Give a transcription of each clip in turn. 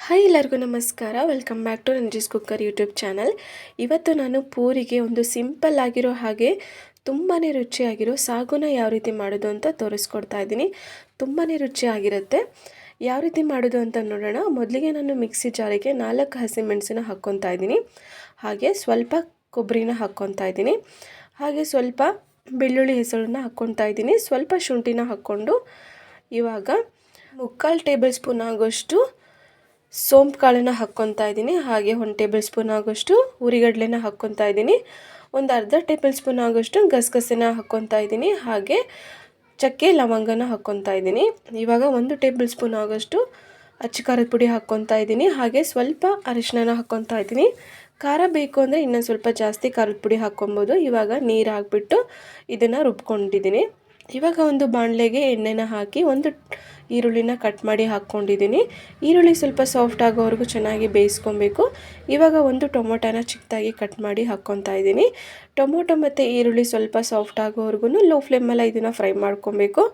Hi ಎಲ್ಲರಿಗೂ ನಮಸ್ಕಾರ. Welcome back to Ranji's cooker YouTube channel. ಇವತ್ತು ನಾನು ಪೂರಿಗೆ ಒಂದು ಸಿಂಪಲ್ ಆಗಿರೋ ಹಾಗೆ ತುಂಬಾ ರುಚಿಯಾಗಿರೋ ಸಾಗುನ ಯಾವ ರೀತಿ ಮಾಡೋದು ಅಂತ ತೋರಿಸ್ಕೊಡ್ತಾ ಇದ್ದೀನಿ. ತುಂಬಾ ರುಚಿಯಾಗಿರುತ್ತೆ. ಯಾವ ರೀತಿ ಮಾಡೋದು ಅಂತ ನೋಡೋಣ. ಮೊದಲಿಗೆ ನಾನು ಮಿಕ್ಸಿ ಜಾರಿಗೆ 4 ಹಸಿಮೆಣಸನ್ನ ಹಾಕ್ಕೊತಾ ಇದ್ದೀನಿ. ಹಾಗೆ ಸ್ವಲ್ಪ ಕೊಬ್ಬರಿನ ಹಾಕ್ಕೊತಾ ಇದ್ದೀನಿ. ಹಾಗೆ ಸ್ವಲ್ಪ ಬೆಳ್ಳುಳ್ಳಿ ಹೆಸರನ್ನ ಹಾಕ್ಕೊತಾ ಇದ್ದೀನಿ. ಸ್ವಲ್ಪ ಶುಂಠಿನ ಹಾಕ್ಕೊಂಡು ಇವಾಗ 3/4 ಟೇಬಲ್ ಸ್ಪೂನ್ ಆಗೋಷ್ಟು ಸೋಂಪು ಕಾಳನ್ನು ಹಾಕ್ಕೊತಾ ಇದ್ದೀನಿ. ಹಾಗೆ 1 ಟೇಬಲ್ ಸ್ಪೂನ್ ಆಗೋಷ್ಟು ಹುರಿಗಡಲೆನ ಹಾಕ್ಕೊತಾ ಇದ್ದೀನಿ. ಒಂದು ಅರ್ಧ ಟೇಬಲ್ ಸ್ಪೂನ್ ಆಗೋಷ್ಟು ಗಸಗಸೆನ ಹಾಕ್ಕೊತಾ ಇದ್ದೀನಿ. ಹಾಗೆ ಚಕ್ಕೆ ಲವಂಗನ ಹಾಕ್ಕೊತಾ ಇದ್ದೀನಿ. ಇವಾಗ 1 ಟೇಬಲ್ ಸ್ಪೂನ್ ಆಗೋಷ್ಟು ಅಚ್ಚ ಖಾರದ ಪುಡಿ ಹಾಕ್ಕೊತಾ ಇದ್ದೀನಿ. ಹಾಗೆ ಸ್ವಲ್ಪ ಅರಿಶಿನ ಹಾಕ್ಕೊತಾ ಇದ್ದೀನಿ. ಖಾರ ಬೇಕು ಅಂದರೆ ಇನ್ನೊಂದು ಸ್ವಲ್ಪ ಜಾಸ್ತಿ ಖಾರದ ಪುಡಿ ಹಾಕ್ಕೊಬೋದು. ಇವಾಗ ನೀರು ಹಾಕ್ಬಿಟ್ಟು ಇದನ್ನು ರುಬ್ಕೊಂಡಿದ್ದೀನಿ. ಇವಾಗ ಒಂದು ಬಾಣಲೆಗೆ ಎಣ್ಣೆನ ಹಾಕಿ ಒಂದು ಈರುಳ್ಳಿನ ಕಟ್ ಮಾಡಿ ಹಾಕ್ಕೊಂಡಿದ್ದೀನಿ. ಈರುಳ್ಳಿ ಸ್ವಲ್ಪ ಸಾಫ್ಟ್ ಆಗೋವರೆಗೂ ಚೆನ್ನಾಗಿ ಬೇಯಿಸ್ಕೊಬೇಕು. ಇವಾಗ ಒಂದು ಟೊಮೊಟೊನ ಚಿಕ್ಕದಾಗಿ ಕಟ್ ಮಾಡಿ ಹಾಕ್ಕೊತಾ ಇದ್ದೀನಿ. ಟೊಮೊಟೊ ಮತ್ತು ಈರುಳ್ಳಿ ಸ್ವಲ್ಪ ಸಾಫ್ಟ್ ಆಗೋವರೆಗೂ ಲೋ ಫ್ಲೇಮಲ್ಲಿ ಇದನ್ನು ಫ್ರೈ ಮಾಡ್ಕೊಬೇಕು.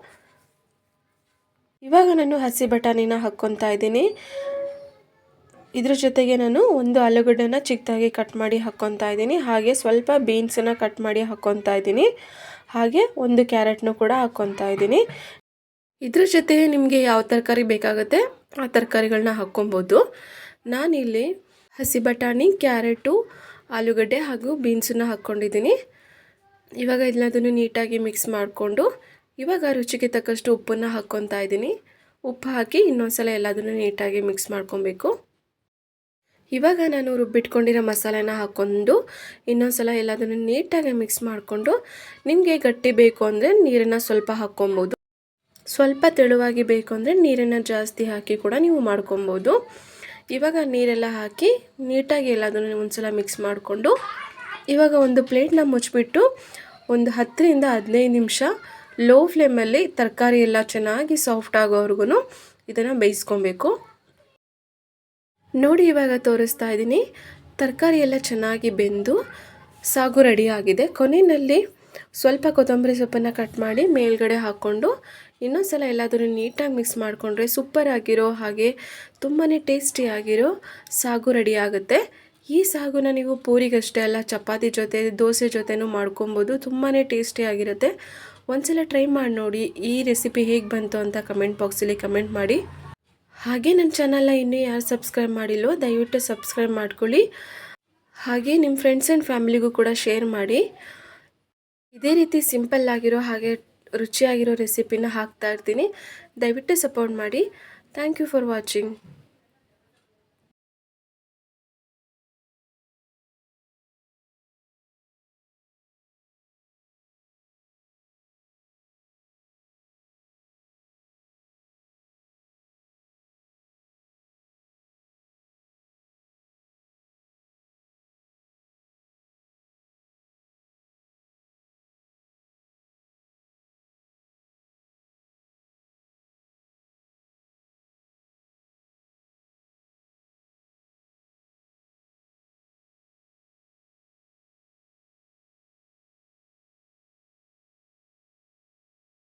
ಇವಾಗ ನಾನು ಹಸಿ ಬಟಾಣಿನ ಹಾಕ್ಕೊತಾ ಇದ್ದೀನಿ. ಇದ್ರ ಜೊತೆಗೆ ನಾನು ಒಂದು ಆಲೂಗಡ್ಡೆನ ಚಿಕ್ಕದಾಗಿ ಕಟ್ ಮಾಡಿ ಹಾಕ್ಕೊತಾ ಇದ್ದೀನಿ. ಹಾಗೆ ಸ್ವಲ್ಪ ಬೀನ್ಸನ್ನು ಕಟ್ ಮಾಡಿ ಹಾಕ್ಕೊತಾ ಇದ್ದೀನಿ. ಹಾಗೆ ಒಂದು ಕ್ಯಾರೆಟ್ನು ಕೂಡ ಹಾಕ್ಕೊತಾ ಇದ್ದೀನಿ. ಇದ್ರ ಜೊತೆಗೆ ನಿಮಗೆ ಯಾವ ತರಕಾರಿ ಬೇಕಾಗುತ್ತೆ ಆ ತರಕಾರಿಗಳನ್ನ ಹಾಕ್ಕೊಬೋದು. ನಾನಿಲ್ಲಿ ಹಸಿ ಬಟಾಣಿ, ಕ್ಯಾರೆಟು, ಆಲೂಗಡ್ಡೆ ಹಾಗೂ ಬೀನ್ಸನ್ನು ಹಾಕ್ಕೊಂಡಿದ್ದೀನಿ. ಇವಾಗ ಎಲ್ಲದನ್ನು ನೀಟಾಗಿ ಮಿಕ್ಸ್ ಮಾಡಿಕೊಂಡು ಇವಾಗ ರುಚಿಗೆ ತಕ್ಕಷ್ಟು ಉಪ್ಪನ್ನು ಹಾಕ್ಕೊತಾ ಇದ್ದೀನಿ. ಉಪ್ಪು ಹಾಕಿ ಇನ್ನೊಂದ್ಸಲ ಎಲ್ಲದನ್ನು ನೀಟಾಗಿ ಮಿಕ್ಸ್ ಮಾಡ್ಕೊಬೇಕು. ಇವಾಗ ನಾನು ರುಬ್ಬಿಟ್ಕೊಂಡಿರೋ ಮಸಾಲೆನ ಹಾಕ್ಕೊಂಡು ಇನ್ನೊಂದ್ಸಲ ಎಲ್ಲದನ್ನು ನೀಟಾಗಿ ಮಿಕ್ಸ್ ಮಾಡಿಕೊಂಡು ನಿಮಗೆ ಗಟ್ಟಿ ಬೇಕು ಅಂದರೆ ನೀರನ್ನು ಸ್ವಲ್ಪ ಹಾಕ್ಕೊಬೋದು. ಸ್ವಲ್ಪ ತೆಳುವಾಗಿ ಬೇಕು ಅಂದರೆ ನೀರನ್ನು ಜಾಸ್ತಿ ಹಾಕಿ ಕೂಡ ನೀವು ಮಾಡ್ಕೊಬೋದು. ಇವಾಗ ನೀರೆಲ್ಲ ಹಾಕಿ ನೀಟಾಗಿ ಎಲ್ಲದನ್ನು ಒಂದ್ಸಲ ಮಿಕ್ಸ್ ಮಾಡಿಕೊಂಡು ಇವಾಗ ಒಂದು ಪ್ಲೇಟ್ನ ಮುಚ್ಚಿಬಿಟ್ಟು ಒಂದು 10ರಿಂದ 15 ನಿಮಿಷ ಲೋ ಫ್ಲೇಮಲ್ಲಿ ತರಕಾರಿ ಎಲ್ಲ ಚೆನ್ನಾಗಿ ಸಾಫ್ಟ್ ಆಗೋವರೆಗೂ ಇದನ್ನು ಬೇಯಿಸ್ಕೊಬೇಕು. ನೋಡಿ ಇವಾಗ ತೋರಿಸ್ತಾ ಇದ್ದೀನಿ. ತರಕಾರಿ ಎಲ್ಲ ಚೆನ್ನಾಗಿ ಬೆಂದು ಸಾಗು ರೆಡಿ ಆಗಿದೆ. ಕೊನೆಯಲ್ಲಿ ಸ್ವಲ್ಪ ಕೊತ್ತಂಬರಿ ಸೊಪ್ಪನ್ನು ಕಟ್ ಮಾಡಿ ಮೇಲ್ಗಡೆ ಹಾಕ್ಕೊಂಡು ಇನ್ನೊಂದ್ಸಲ ಎಲ್ಲದನ್ನು ನೀಟಾಗಿ ಮಿಕ್ಸ್ ಮಾಡಿಕೊಂಡ್ರೆ ಸೂಪರ್ ಆಗಿರೋ ಹಾಗೆ ತುಂಬಾ ಟೇಸ್ಟಿಯಾಗಿರೋ ಸಾಗು ರೆಡಿ ಆಗುತ್ತೆ. ಈ ಸಾಗುನ ನೀವು ಪೂರಿಗಷ್ಟೇ ಅಲ್ಲ, ಚಪಾತಿ ಜೊತೆ, ದೋಸೆ ಜೊತೆನೂ ಮಾಡ್ಕೊಬೋದು. ತುಂಬಾ ಟೇಸ್ಟಿಯಾಗಿರುತ್ತೆ. ಒಂದ್ಸಲ ಟ್ರೈ ಮಾಡಿ ನೋಡಿ. ಈ ರೆಸಿಪಿ ಹೇಗೆ ಬಂತು ಅಂತ ಕಮೆಂಟ್ ಬಾಕ್ಸಲ್ಲಿ ಕಮೆಂಟ್ ಮಾಡಿ. ಹಾಗೆ ನನ್ನ ಚಾನಲ್ನ ಇನ್ನೂ ಯಾರು ಸಬ್ಸ್ಕ್ರೈಬ್ ಮಾಡಿಲ್ವೋ ದಯವಿಟ್ಟು ಸಬ್ಸ್ಕ್ರೈಬ್ ಮಾಡ್ಕೊಳ್ಳಿ. ಹಾಗೆ ನಿಮ್ಮ ಫ್ರೆಂಡ್ಸ್ ಆ್ಯಂಡ್ ಫ್ಯಾಮಿಲಿಗೂ ಕೂಡ ಶೇರ್ ಮಾಡಿ. ಇದೇ ರೀತಿ ಸಿಂಪಲ್ ಆಗಿರೋ ಹಾಗೆ ರುಚಿಯಾಗಿರೋ ರೆಸಿಪಿನ ಹಾಕ್ತಾ ಇರ್ತೀನಿ. ದಯವಿಟ್ಟು ಸಪೋರ್ಟ್ ಮಾಡಿ. Thank you for watching.